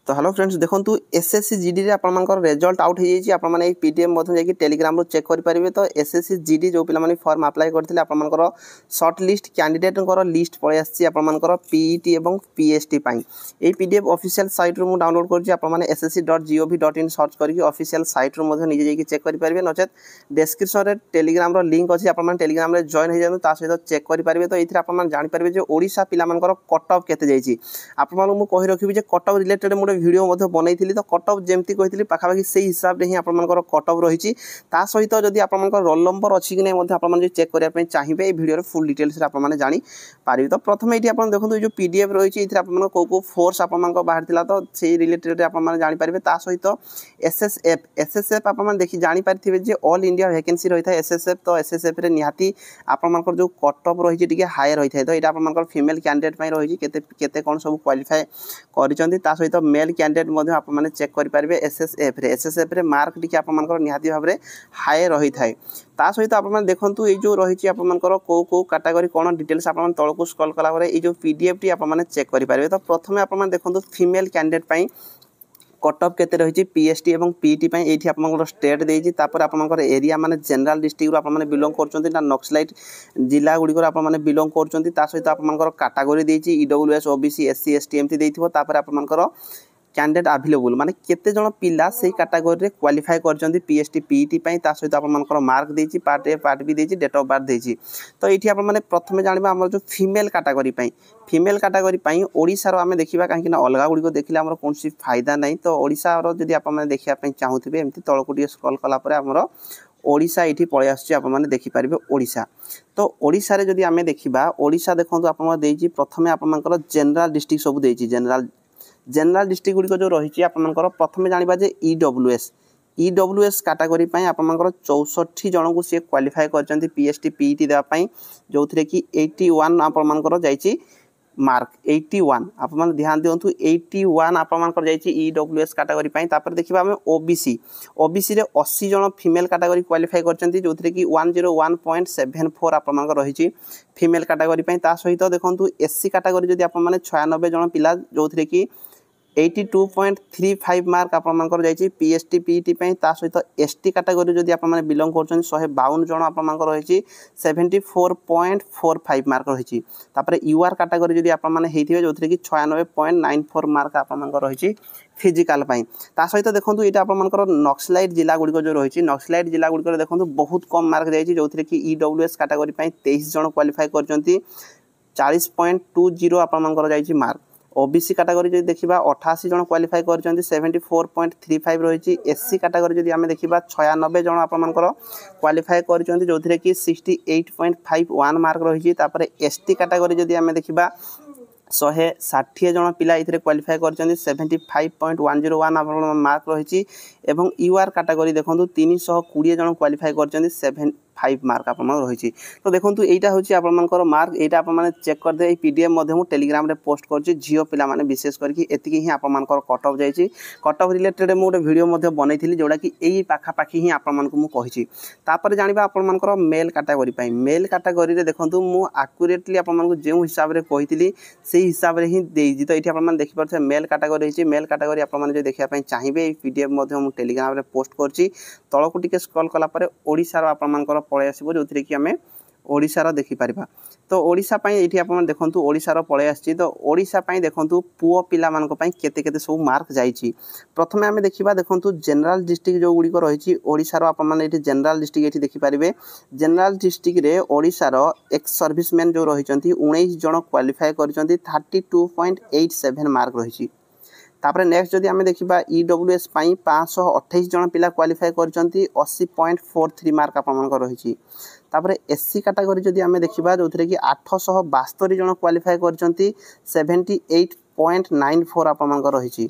तो hello friends देखो SSC GD रे आपनकर रिजल्ट आउट हो जाई आपण माने पीडीएफ मधे जाकी टेलीग्राम रो चेक कर परिबे। तो एसएससी जीडी जो पिला माने फॉर्म अप्लाई करथिले आपनकर शॉर्ट लिस्ट कैंडिडेट कर लिस्ट पळे आछि आपनकर पीईटी एवं पीएसटी पई ए पीडीएफ ऑफिशियल साइट रो मु डाउनलोड करछि। आपण माने ssc.gov.in सर्च करके ऑफिशियल साइट रो मधे निजे जाकी चेक कर परिबे। नचेत डिस्क्रिप्शन रे टेलीग्राम रो लिंक अछि आपण माने टेलीग्राम रे जॉइन हो जानु ता सहित चेक कर परिबे। तो एथिरा आपण माने जानि परिबे जे ओडिसा पिला मानकर कट ऑफ केते जाईछि। आपण माने मु कहि रखिबि जे कट ऑफ रिलेटेड मु वीडियो मधे बनैथिली। तो कट ऑफ जेमती कहिथिली पाखापाखि से हिसाब रे ही आपण मानकर कट ऑफ रहिछि। ता सहित जदि आपण मानकर रोल नंबर अछि कि नै मधे आपण माने चेक करिया पय चाहिबे ए वीडियो रे फुल डिटेल्स रे आपण माने जानि पारिबे। तो प्रथमे एठी आपण देखंतु जो पीडीएफ रहिछि एथिरा आपण माने को फोर्स आपण मानकर बाहरथिला तो से रिलेटेड आपण माने जानि पारिबे। ता सहित एसएसएफ आपण माने देखि जानि पारथिबे जे ऑल इंडिया वैकेंसी रहिथा एसएसएफ। तो एसएसएफ रे निहाती आपण मानकर जो कट ऑफ रहिछि टिके हाई रहिथा। तो एटा आपण मानकर फीमेल कैंडिडेट पय रहिछि केते केते कोन सब क्वालिफाई करिसंती। ता सहित मेल कैंडिडेट मधे आपण माने चेक करि पारबे। एसएसएफ रे मार्क टिके आपण मानकर निहाती भाबरे हाई रहि थाए। ता सहित आपण माने देखंतु ए जो रहिछि आपण मानकर को कैटेगरी कोन डिटेल्स आपण माने तळकु स्क्रॉल कला परे ए जो पीडीएफ टी आपण माने चेक करि पारबे। तो प्रथमे आपण माने देखंतु फीमेल कैंडिडेट पई कट ऑफ केते रहिछि पीएसटी एवं पीटी पई एठी आपनकर स्टेट देछि। तापर आपनकर एरिया माने जनरल डिस्ट्रिक्ट रो आपण माने बिलोंग करचंती ना नक्सलाइट जिला गुडी को आपण माने बिलोंग करचंती। ता सहित आपनकर कैटेगरी देछि EWS OBC SC ST MT देथिबो। तापर आपनकर कैंडिडेट अवेलेबल माने केते जण पिला सेही कैटेगरी रे क्वालिफाई करचंती पीएसटी पीटी पई। ता सहित आपण मानकर मार्क देछि पार्ट ए पार्ट बी देछि डेट ऑफ बर्थ देछि। तो एठी आपण माने प्रथमे जानिबा हमर जो फीमेल कैटेगरी पई ओडिसा रो हमें देखिबा काहे ना अलगा गुडी को देखिले हमर कोनसी फायदा नै। तो ओडिसा रो जदि आपण माने देखिया पई चाहुथिबे एमति तळको डी स्क्रॉल कला परे हमर ओडिसा एठी पळे आछि आपण माने देखि परिबे ओडिसा। तो ओडिसा रे जदि हमें देखिबा ओडिसा देखंतु आपण माने देछि प्रथमे आपण मानकर जनरल डिस्ट्रिक्ट सब देछि। जनरल डिस्ट्रिक्ट गुडी को जो रहिछि आपण मानकर प्रथमे जानिबा जे ईडब्ल्यूएस कैटेगरी पई आपण मानकर 64 जण को से क्वालिफाई करचंती पीएसटी पीटी देबा पई जोथरे कि 81 आपण मानकर जाईछि मार्क 81 आपण माने ध्यान दियंतु 81 आपण मानकर जाईछि ईडब्ल्यूएस कैटेगरी पई। तापर देखिबा हम ओबीसी रे 80 जण फीमेल कैटेगरी क्वालिफाई करचंती जोथरे कि 101.74 आपण मानकर रहिछि फीमेल कैटेगरी पई। ता सहित देखंतु एससी कैटेगरी जदि आपण माने 96 जण पिला जोथरे कि 82.35 मार्क आपण मानकर जाईछि पीएसटी पीटी पई। ता सहित एसटी कैटेगरी जदि आपण माने बिलोंग करछन 152 जण आपण मानकर रहिछि 74.45 मार्क रहिछि। तापर यूआर कैटेगरी जदि आपण माने हेथिबे जोथरे कि 96.94 मार्क आपण मानकर रहिछि फिजिकल पई। ता सहित देखंतु एटा आपण मानकर नक्सलाइट जिला गुडी को जो रहिछि नक्सलाइट जिला गुडी को देखंतु बहुत कम मार्क जाईछि जोथरे कि ईडब्ल्यूएस कैटेगरी पई 23 जण क्वालिफाई करछंती 40.20 आपण मानकर जाईछि मार्क। ओबीसी कैटेगरी जदि देखिबा 88 जण क्वालिफाई करचंती 74.35 रहिछि। एससी कैटेगरी जदि हमें देखिबा 96 जण आपण मानकर क्वालिफाई करचंती जोथरे कि 68.51 मार्क रहिछि। तापर एसटी कैटेगरी जदि हमें देखिबा 160 जण पिला इथरे क्वालिफाई करचंती 75.101 आपण मार्क रहिछि। एवं यूआर कैटेगरी देखंतु 320 जण क्वालिफाई करचंती 75 मार्क आपण रहिछि। तो देखंतु एटा होछि आपण मानकर मार्क एटा आपण माने चेक कर दे पीडीएफ मध्ये मु टेलीग्राम रे पोस्ट करछि। जियो पिला माने विशेष करके एतिकी ही आपण मानकर कट ऑफ जाईछि। कट ऑफ रिलेटेड मु गोटे वीडियो मध्ये बनैथिली जोडा कि एई पाखा पाखी ही आपण मानको मु कहिछि। तापर जानिबा आपण मानकर मेल कैटेगरी पई मेल कैटेगरी रे देखंतु मु एक्यूरेटली आपण मानको जे हिसाब रे कहिथिली सेही हिसाब रे ही देइछि। तो एठी आपण माने देखि परछे मेल कैटेगरी हिछि। मेल कैटेगरी आपण माने जे देखिया पई चाहिबे पीडीएफ मध्ये मु टेलीग्राम रे पोस्ट करछि। तळको टिके स्क्रॉल कला परे ओडिसा रो आपण मानकर पळे आसीबो जोथरे कि हमें ओडिसा रो देखि परिबा। तो ओडिसा पई एठी आपण देखंतु ओडिसा रो पळे आछि। तो ओडिसा पई देखंतु पुओ पिला मानको पई केते केते सब मार्क जाईछि। प्रथमे हमें देखिबा देखंतु जनरल डिस्ट्रिक्ट जो गुडी को रहिछि ओडिसा रो आपण माने एठी जनरल डिस्ट्रिक्ट एठी देखि परिबे। जनरल डिस्ट्रिक्ट रे ओडिसा रो एक्स सर्विसमैन जो रहिचंती 19 जण क्वालिफाई करचंती 32.87 मार्क रहिछि। तापर नेक्स्ट जदि हमें देखिबा ईडब्ल्यूएस पई 528 जण पिला क्वालिफाई करचंती 80.43 मार्क आपण मानकर रहिछि। तापर एससी कैटेगरी जदि हमें देखिबा जोथरे कि 872 जण क्वालिफाई करचंती 78.94 आपण मानकर रहिछि।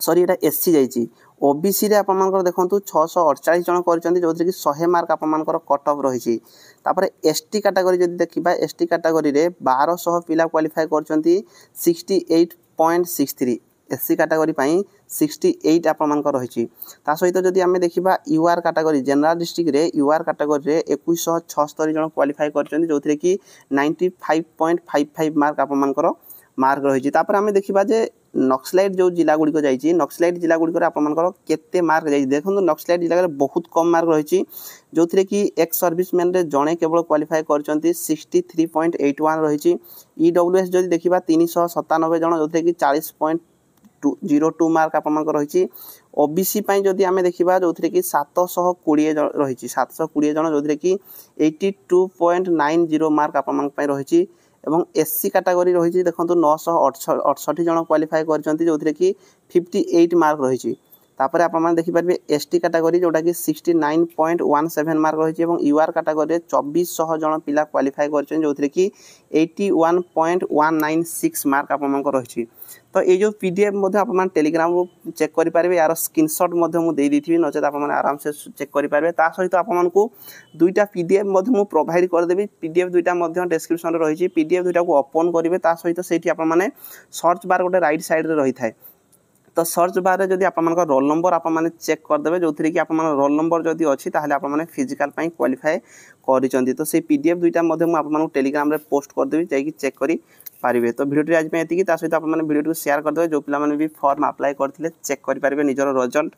सॉरी एटा एससी जाईछि। ओबीसी रे आपण मानकर देखंतु 648 जण करचंती जोथरे कि 100 मार्क आपण मानकर कट ऑफ रहिछि। तापर एसटी कैटेगरी जदि देखिबा एसटी कैटेगरी रे 1200 पिला क्वालिफाई करचंती 68.63 एससी कैटेगरी पई 68 आपण मानकर रहिछि। ता सहित जदि हमें देखिबा यूआर कैटेगरी जनरल डिस्ट्रिक्ट रे यूआर कैटेगरी रे 2176 जण क्वालिफाई करचंती जोथरे कि 95.55 मार्क आपण मानकर मार्क रहिछि। तापर हमें देखिबा जे नक्सलाइट जो जिला गुड़िक जाइए नक्सलाइट जिला गुड़िक आपंकर मार्क जाइए देखो नक्सलाइट जिले में बहुत कम मार्क रही जो थे कि एक्स सर्विसमैन जड़े केवल क्वालिफाई कर 63.81 रही EWS जब देखा 397 जन जो थे कि 40.02 मार्क आपंकर रही ओबीसी जदि आम देखा जो थे कि 720 रही 720 जन जो थे कि 82.90 मार्क आप रही एवं एससी कैटेगरी रही देखो 968 जन क्वालिफाई कर जो थे कि 58 मार्क रही तापर आप देखिपारे एसटी कैटेगरी जोटा कि 69.17 मार्क रही यूआर कैटेगरी 2400 जन पिला क्वालिफाई कर जो थे कि 81.196 मार्क आप रही तो ये जो पीडीएफ आप टेलीग्राम चेक करेंगे यार स्क्रीनशॉट मुझे देती नचेत आप आराम से चेक करेंगे ता सहित आपको दुईटा पीडीएफ मुझे प्रोवाइड करदेवी पीडीएफ दुईटा डिस्क्रिप्शन रही पीडीएफ दुईटा को ओपन करेंगे ता सहित से आपने सर्च बार गोटे राइट साइड रही है तो सर्च बार जब आप रोल नंबर आप चेक करदे जो थी कि आप रोल नंबर जदि अच्छी आपने फिजिकाल क्वालिफाई कर तो से पीडीएफ दुईटा आपको टेलीग्राम रे पोस्ट करदेवी जाकि चेक करी पारे तो भिडियो आज ये सहित आप भिडियो शेयर करदे जो पिला भी फॉर्म अप्लाई करते चेक करेंगे निजर रिजल्ट